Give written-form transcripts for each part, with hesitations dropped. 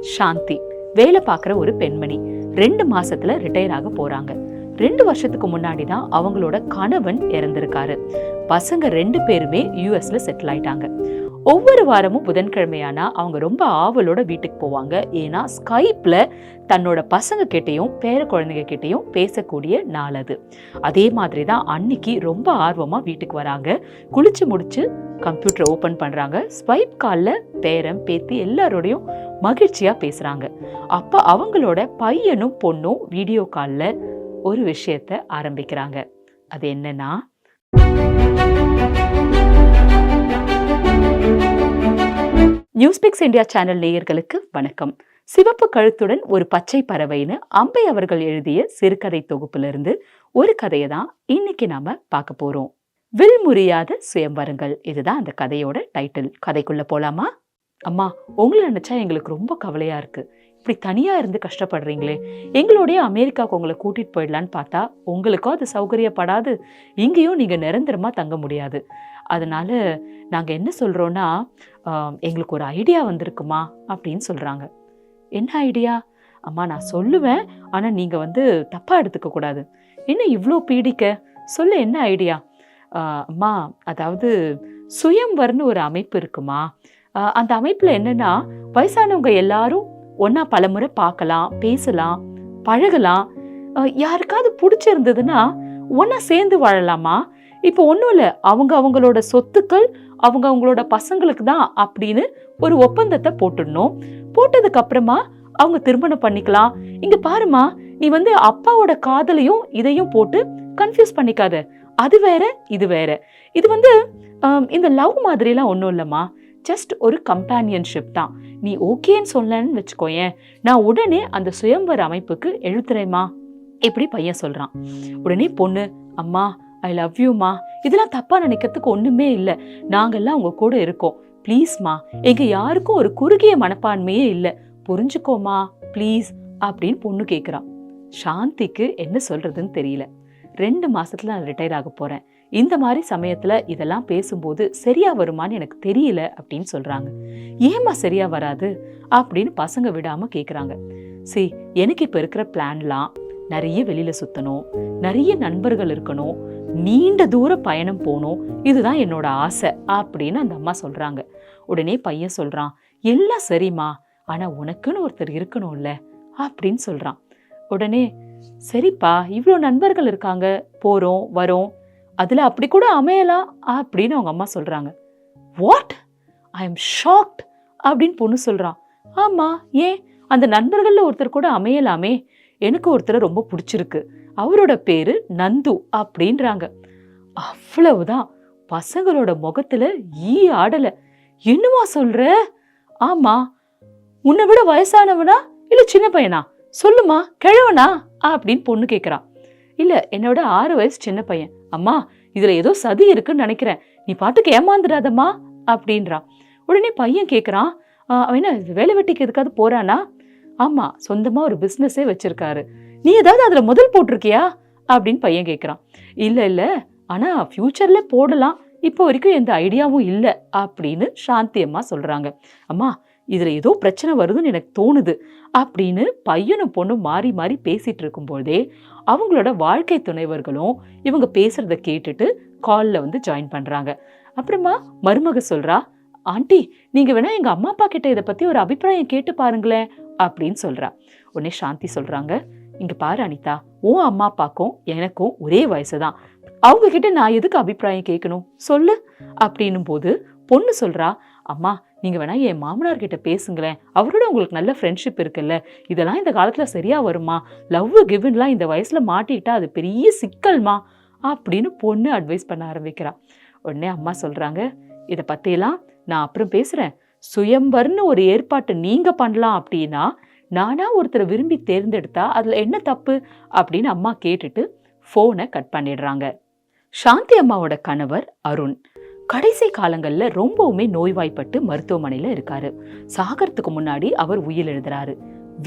சாந்தி வேலை பார்க்குற ஒரு பெண்மணி 2 மாசத்துல ரிட்டையர் ஆக போறாங்க. 2 வருஷத்துக்கு முன்னாடி தான் அவங்களோட கணவன் இறந்திருக்காரு. பசங்க 2 பேருமே யூஎஸ்ல செட்டில் ஆயிட்டாங்க. ஒவ்வொரு வாரமும் புதன்கிழமையானா அவங்க ரொம்ப ஆவலோட வீட்டுக்கு போவாங்க. ஏன்னா ஸ்கைப்ல தன்னோட பசங்க கிட்டையும் பேர குழந்தைங்க கிட்டையும் பேசக்கூடிய நாள் அது. அதே மாதிரி தான் அன்னைக்கு ரொம்ப ஆர்வமா வீட்டுக்கு வராங்க. குளிச்சு முடிச்சு கம்ப்யூட்டர் ஓபன் பண்றாங்க. ஸ்வைப் காலில் பேரன் பேத்தி எல்லாரோடையும் மகிழ்ச்சியா பேசுறாங்க. அப்ப அவங்களோட பையனும் பொண்ணும் வீடியோ காலில் ஒரு விஷயத்த ஆரம்பிக்கிறாங்க. அது என்னன்னா, நியூஸ்பிக்ஸ் இந்தியா சேனல் நேயர்களுக்கு வணக்கம். சிவப்பு கழுத்துடன் ஒரு பச்சை பறவைன்னு அம்பை அவர்கள் எழுதிய சிறுகதை தொகுப்பிலிருந்து ஒரு கதையை தான் இன்னைக்கு நாம பார்க்க போறோம். வில் முறியாத சுயம்பரங்கள், இதுதான் அந்த கதையோட டைட்டில். கதைக்குள்ள போலாமா? அம்மா, உங்களை நினைச்சா எங்களுக்கு ரொம்ப கவலையா இருக்கு. இப்படி தனியா இருந்து கஷ்டப்படுறீங்களே. எங்களோடைய அமெரிக்காவுக்கு உங்களை கூட்டிட்டு போயிடலான்னு பார்த்தா உங்களுக்கும் அது சௌகரியப்படாது, இங்கேயும் நீங்க நிரந்தரமா தங்க முடியாது. அதனால நாங்க என்ன சொல்றோம்னா, எங்களுக்கு ஒரு ஐடியா வந்திருக்குமா அப்படின்னு சொல்றாங்க. என்ன ஐடியா? அம்மா, நான் சொல்லுவேன், ஆனா நீங்க தப்பா எடுத்துக்க கூடாது. என்ன இவ்வளோ பீடிக்க? சொல்லு, என்ன ஐடியா? அம்மா, அதாவது சுயம்வர்னு ஒரு அமைப்பு இருக்குமா. அந்த அமைப்புல என்னன்னா, வயசானவங்க எல்லாரும் ஒன்னா பலமுறை பார்க்கலாம், பேசலாம், பழகலாம். யாருக்காவது பிடிச்சிருந்ததுன்னா ஒன்னா சேர்ந்து வாழலாமா. இப்போ ஒன்றும் இல்லை, அவங்களோட சொத்துக்கள் அவங்களோட பசங்களுக்கு தான் அப்படின்னு ஒரு ஒப்பந்தத்தை போட்டுடணும். போட்டதுக்கு அப்புறமா அவங்க திருமணம் பண்ணிக்கலாம். இங்க பாருமா, நீ அப்பாவோட காதலையும் இதையும் போட்டு கன்ஃபியூஸ் பண்ணிக்காத. அது வேற இது வேற. இது இந்த லவ் மாதிரிலாம் ஒன்றும் இல்லைம்மா, ஜஸ்ட் ஒரு கம்பேனியன்ஷிப் தான். நீ ஓகேன்னு சொல்லன்னு வச்சுக்கோயேன், நான் உடனே அந்த சுயம்பர அமைப்புக்கு எழுத்துறேம்மா இப்படி பையன் சொல்றான். உடனே பொண்ணு, அம்மா ஐ லவ் யூமா, இதெல்லாம் தப்பா நினைக்கிறதுக்கு ஒண்ணுமே இல்லை, நாங்கெல்லாம் உங்க கூட இருக்கோம், ப்ளீஸ்மா, எங்க யாருக்கும் ஒரு குறுகிய மனப்பான்மையே இல்லை, புரிஞ்சுக்கோமா ப்ளீஸ் அப்படின்னு பொண்ணு கேட்குறான். சாந்திக்கு என்ன சொல்றதுன்னு தெரியல. 2 மாசத்துல நான் ரிட்டையர் ஆக போறேன். இந்த மாதிரி சமயத்துல இதெல்லாம் பேசும்போது சரியா வருமானு எனக்கு தெரியல அப்படின்னு சொல்றாங்க. ஏமா சரியா வராது அப்படின்னு பசங்க விடாம கேக்குறாங்க. சரி, எனக்கு இப்ப இருக்கிற பிளான்லாம் நிறைய வெளியில சுத்தணும், நிறைய நண்பர்கள் இருக்கணும், நீண்ட தூர பயணம் போகணும், இதுதான் என்னோட ஆசை அப்படின்னு அந்த அம்மா சொல்றாங்க. உடனே பையன் சொல்றான், எல்லாம் சரிம்மா, ஆனா உனக்குன்னு ஒருத்தர் இருக்கணும்ல அப்படின்னு சொல்றான். உடனே சரிப்பா, இவ்வளோ நண்பர்கள் இருக்காங்க, போறோம் வரோம், அதுல அப்படி கூட அமையலாம் அப்படின்னு அவங்க அம்மா சொல்றாங்க. வாட்? ஐ எம் ஷாக்ட் அப்படின்னு பொண்ணு சொல்றான். ஆமா, ஏன், அந்த நண்பர்கள்ல ஒருத்தர் கூட அமையலாமே, எனக்கு ஒருத்தரை ரொம்ப பிடிச்சிருக்கு, அவரோட பேரு நந்து அப்படின்றாங்க. அவ்வளவுதான், பசங்களோட முகத்துல ஈ ஆடல. என்னமா சொல்ற? ஆமா, உன்னை விட வயசானவனா இல்ல சின்ன பையனா, சொல்லுமா, கிழவனா அப்படின்னு பொண்ணு கேட்குறான். இல்ல, என்னோட 6 வயசு சின்ன பையன். அம்மா, இதுல ஏதோ சதி இருக்குன்னு நினைக்கிறேன், நீ பாட்டுக்கு ஏமாந்துடாதம்மா அப்படின்றான். உடனே பையன் கேட்குறான், அவன் என்ன வேலை வெட்டிக்கு எதுக்காவது போறானா? ஆமா, சொந்தமா ஒரு பிசினஸே வச்சிருக்காரு. நீ ஏதாவது அதுல முதல் போட்டிருக்கியா அப்படின்னு பையன் கேட்குறான். இல்ல, ஆனா ஃபியூச்சர்ல போடலாம், இப்போ வரைக்கும் எந்த ஐடியாவும் இல்லை அப்படின்னு சாந்தி அம்மா சொல்றாங்க. அம்மா, இதுல ஏதோ பிரச்சனை வருதுன்னு எனக்கு தோணுது அப்படின்னு பையனும் பொண்ணும் மாறி மாறி பேசிட்டு இருக்கும்போதே அவங்களோட வாழ்க்கை துணைவர்களும் இவங்க பேசுறத கேட்டுட்டு கால்ல ஜாயின் பண்றாங்க. அப்புறமா மருமக சொல்றா, ஆண்டி, நீங்க வேணா எங்க அம்மா அப்பா கிட்ட இதை பத்தி ஒரு அபிப்பிராயம் கேட்டு பாருங்களேன் அப்படின்னு சொல்றா. உடனே சாந்தி சொல்றாங்க, இங்க பாரு அனிதா, உன் அம்மா அப்பாக்கும் எனக்கும் ஒரே வயசுதான், அவங்க கிட்ட நான் எதுக்கு அபிப்பிராயம் கேட்கணும் சொல்லு அப்படின்னும் போது பொண்ணு சொல்றா, அம்மா, நீங்க வேணா என் மாமனார் கிட்ட பேசுங்களேன், அவரோட உங்களுக்கு நல்ல ஃப்ரெண்ட்ஷிப் இருக்குல்ல, இதெல்லாம் இந்த காலத்துல சரியா வருமா, லவ் கிவ்ன்லாம் இந்த வயசுல மாட்டிக்கிட்டா அது பெரிய சிக்கல்மா அப்படின்னு பொண்ணு அட்வைஸ் பண்ண ஆரம்பிக்கிறா. உடனே அம்மா சொல்றாங்க, இதை பத்தியெல்லாம் நான் அப்புறம் பேசுறேன், சுயம்பர்னு ஒரு ஏற்பாட்டு நீங்க பண்ணலாம் அப்படின்னா நானா ஒருத்தரை விரும்பி தேர்ந்தெடுத்தா அதுல என்ன தப்பு அப்படின்னு அம்மா கேட்டுட்டு போனை கட் பண்ணிடுறாங்க. சாந்தி அம்மாவோட கணவர் அருண் கடைசி காலங்கள்ல ரொம்பவுமே நோய்வாய்ப்பட்டு மருத்துவமனையில இருக்காரு. சாகறதுக்கு முன்னாடி அவர் உயில் எழுதுறாரு.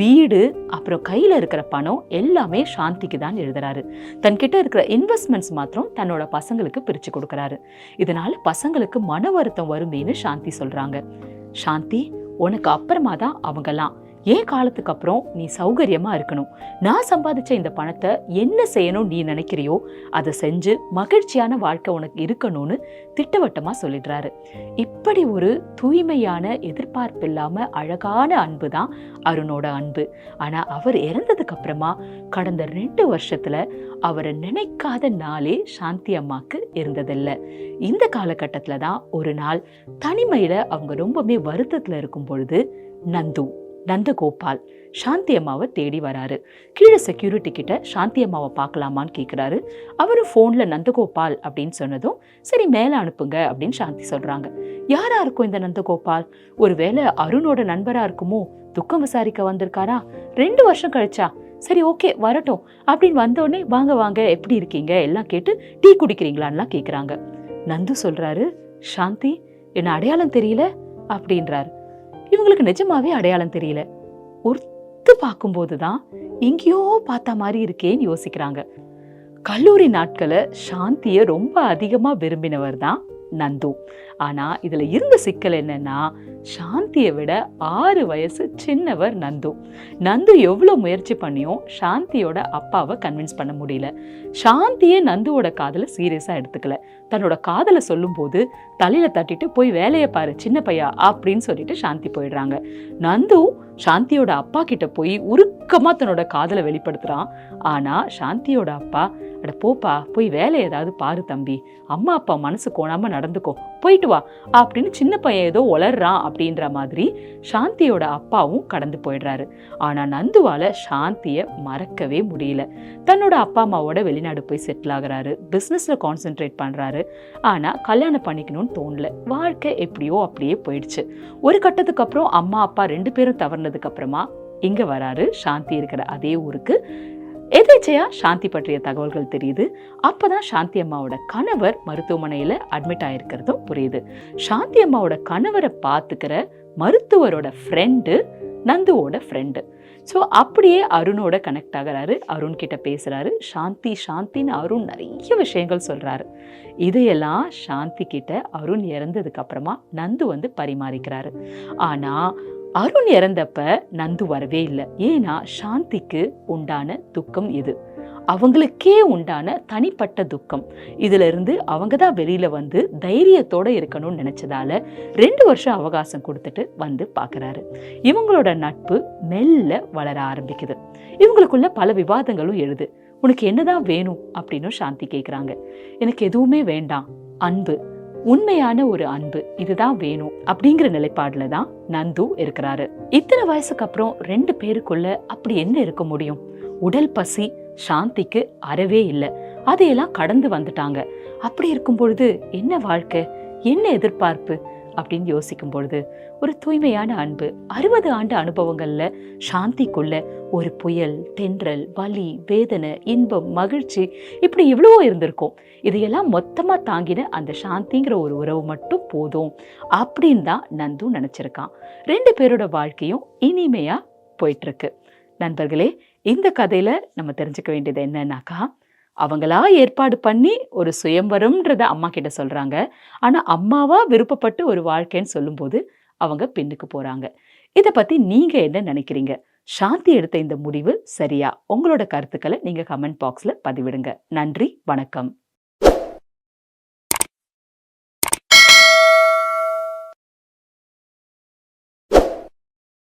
வீடு அப்புறம் கையில இருக்கிற பணம் எல்லாமே சாந்திக்கு தான் எழுதுறாரு. தன்கிட்ட இருக்கிற இன்வெஸ்ட்மெண்ட்ஸ் மாத்திரம் தன்னோட பசங்களுக்கு பிரிச்சு கொடுக்கறாரு. இதனால பசங்களுக்கு மன வருத்தம் வருமேன்னு சாந்தி சொல்றாங்க. சாந்தி, உனக்கு அப்புறமா தான் அவங்கெல்லாம், என் காலத்துக்கு அப்புறம் நீ சௌகரியமா இருக்கணும். நான் சம்பாதிச்ச இந்த பணத்தை என்ன செய்யணும் நீ நினைக்கிறியோ அதை செஞ்சு மகிழ்ச்சியான வாழ்க்கை உனக்கு இருக்கணும்னு திட்டவட்டமா சொல்லிடுறாரு. இப்படி ஒரு தூய்மையான, எதிர்பார்ப்பு இல்லாம அழகான அன்பு தான் அருணோட அன்பு. ஆனா அவர் இறந்ததுக்கு அப்புறமா கடந்த 2 வருஷத்துல அவரை நினைக்காத நாளே சாந்தி அம்மாக்கு இருந்ததில்லை. இந்த காலகட்டத்துல தான் ஒரு நாள் தனிமையில அவங்க ரொம்பவே வருத்தத்துல இருக்கும் பொழுது நந்தகோபால் சாந்தி அம்மாவை தேடி வராரு. கீழே செக்யூரிட்டி கிட்ட சாந்தி அம்மாவை பார்க்கலாமான்னு கேட்குறாரு. அவரு ஃபோன்ல நந்தகோபால் அப்படின்னு சொன்னதும் சரி மேலே அனுப்புங்க அப்படின்னு சாந்தி சொல்றாங்க. யாரா இருக்கும் இந்த நந்தகோபால்? ஒருவேளை அருணோட நண்பரா இருக்குமோ? துக்கம் விசாரிக்க வந்திருக்காரா? 2 வருஷம் கழிச்சா? சரி ஓகே வரட்டும் அப்படின்னு வந்தோடனே வாங்க வாங்க எப்படி இருக்கீங்க எல்லாம் கேட்டு டீ குடிக்கிறீங்களான்லாம் கேட்குறாங்க. நந்து சொல்றாரு, சாந்தி என்ன அடையாளம் தெரியல அப்படின்றாரு. இவங்களுக்கு நிஜமாவே அடையாளம் தெரியல. ஒருத்து பார்க்கும்போதுதான் எங்கேயோ பார்த்த மாதிரி இருக்கேன்னு யோசிக்கிறாங்க. கல்லூரி நாட்களை சாந்திய ரொம்ப அதிகமா விரும்பினவர் தான் நந்து. ஆனா இதுல இருந்த சிக்கல் என்னன்னா, சாந்தியை விட 6 வயசு சின்னவர் நந்து. நந்து எவ்வளவு முயற்சி பண்ணியும் சாந்தியோட அப்பாவை கன்வின்ஸ் பண்ண முடியல. சாந்தியே நந்துவோட காதலை சீரியஸா எடுத்துக்கல. தன்னோட காதலை சொல்லும் போது தலையில தட்டிட்டு போய் வேலையை பாரு சின்ன பையா அப்படின்னு சொல்லிட்டு சாந்தி போயிடுறாங்க. நந்து சாந்தியோட அப்பா கிட்ட போய் உருக்கமா தன்னோட காதலை வெளிப்படுத்துறான். ஆனா சாந்தியோட அப்பா, அட போப்பா போய் வேலை ஏதாவது பாரு தம்பி, அம்மா அப்பா மனசு கோணாம நடந்துக்கோ, போயிட்டு வா அப்படின்னு சின்ன பையன் ஏதோ உளர்றான் அப்படின்ற மாதிரி சாந்தியோட அப்பாவும் கடந்து போயிடுறாரு. ஆனா நந்துவால சாந்திய மறக்கவே முடியல. தன்னோட அப்பா அம்மாவோட வெளிநாடு போய் செட்டில் ஆகுறாரு. பிசினஸ்ல கான்சென்ட்ரேட் பண்றாரு. ஆனா கல்யாணம் பண்ணிக்கணும்னு தோணல. வாழ்க்கை எப்படியோ அப்படியே போயிடுச்சு. ஒரு கட்டத்துக்கு அப்புறம் அம்மா அப்பா 2 பேரும் தவறுனதுக்கு அப்புறமா இங்க வராரு. சாந்தி இருக்கிற அதே ஊருக்கு. எதேச்சையா சாந்தி பற்றிய தகவல்கள் தெரியுது. அப்பதான் சாந்தி அம்மாவோட கணவர் மருத்துவமனையில அட்மிட் ஆயிருக்கிறதும் புரியுது. சாந்தி அம்மாவோட கணவரை பார்த்துக்கிற மருத்துவரோட ஃப்ரெண்டு நந்துவோட ஃப்ரெண்டு. ஸோ அப்படியே அருணோட கனெக்ட் ஆகிறாரு. அருண் கிட்ட பேசுறாரு. சாந்தின்னு அருண் நிறைய விஷயங்கள் சொல்றாரு. இதையெல்லாம் சாந்தி கிட்ட அருண் இறந்ததுக்கு அப்புறமா நந்து வந்து பரிமாறிக்கிறாரு. ஆனா அருண் இறந்தப்ப நந்து வரவே இல்லை. ஏன்னா சாந்திக்கு உண்டான துக்கம் இது, அவங்களுக்கே உண்டான தனிப்பட்ட துக்கம். இதுல இருந்து அவங்க தான் வெளியில வந்து தைரியத்தோட இருக்கணும்னு நினைச்சதால 2 வருஷம் அவகாசம் கொடுத்துட்டு வந்து பாக்குறாரு. இவங்களோட நட்பு மெல்ல வளர ஆரம்பிக்குது. இவங்களுக்குள்ள பல விவாதங்களும் எழுது. உனக்கு என்னதான் வேணும் அப்படின்னு சாந்தி கேக்குறாங்க. எனக்கு எதுவுமே வேண்டாம், அன்பு, உண்மையான ஒரு அன்பு இதுதான் வேணும் அப்படிங்கிற நிலைப்பாடுல தான் நந்து இருக்கிறாரு. இத்தனை வயசுக்கு அப்புறம் 2 பேருக்குள்ள அப்படி என்ன இருக்க முடியும்? உடல் பசி சாந்திக்கு அறவே இல்லை. அதையெல்லாம் கடந்து வந்துட்டாங்க. அப்படி இருக்கும் பொழுது என்ன வாழ்க்கை, என்ன எதிர்பார்ப்பு அப்படின்னு யோசிக்கும் பொழுது ஒரு தூய்மையான அன்பு. 60 ஆண்டு அனுபவங்கள்ல சாந்திக்குள்ள ஒரு புயல், தென்றல், வலி, வேதனை, இன்பம், மகிழ்ச்சி இப்படி இவ்வளவோ இருந்திருக்கும். இதையெல்லாம் மொத்தமா தாங்கின அந்த சாந்திங்கிற ஒரு உறவு மட்டும் போதும் அப்படின்னு தான் நந்து நினைச்சிருக்கான். 2 பேரோட வாழ்க்கையும் இனிமையா போயிட்டு இருக்கு. நண்பர்களே, இந்த கதையில நம்ம தெரிஞ்சுக்க வேண்டியது என்னன்னாக்கா, அவங்களா ஏற்பாடு பண்ணி ஒரு சுயம்வரம்ன்றத அம்மா கிட்ட சொல்றாங்க. ஆனா அம்மாவா விருப்பப்பட்டு ஒரு வாழ்க்கைன்னு சொல்லும்போது அவங்க பின்னுக்கு போறாங்க. இதை பத்தி நீங்க என்ன நினைக்கிறீங்க? சாந்தி எடுத்த இந்த முடிவு சரியா? உங்களோட கருத்துக்களை நீங்க கமெண்ட் பாக்ஸ்ல பதிவிடுங்க. நன்றி, வணக்கம்.